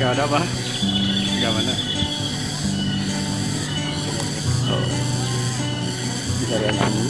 Nggak ada apa? Nggak mana? Oh, bisa yang ini.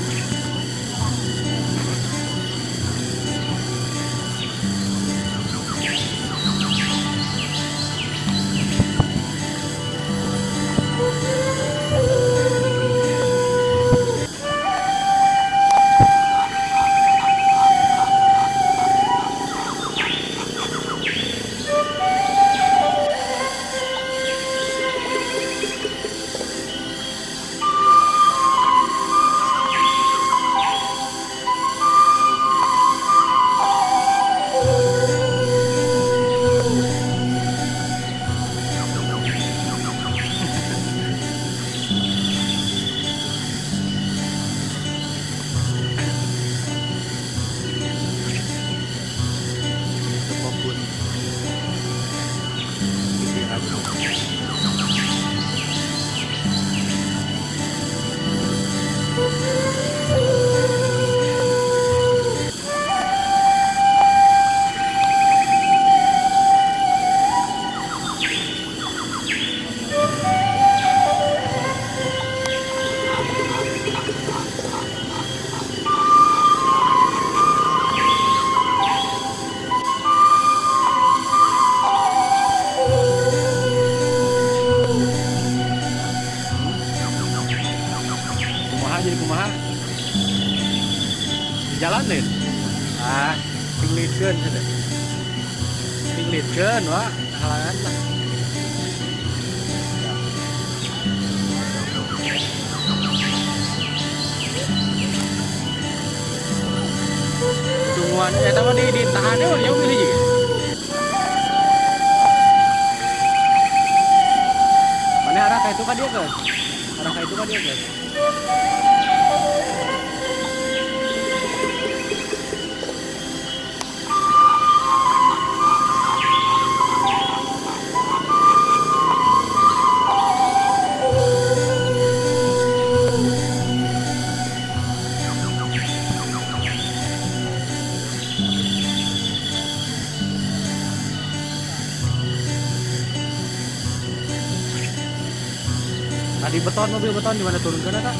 Apapun pikiran. Kumaha jadi kumaha? Dijalanin. Ah, pinglitkeun cenah. Pinglitkeun wa halangan lah. Tungguan eta mah ditahan we nya milih juga. Mana arah ka itu ka dia kan? Arah ka itu ka dia kan? Tadi beton mobil beton di mana turun ke kak?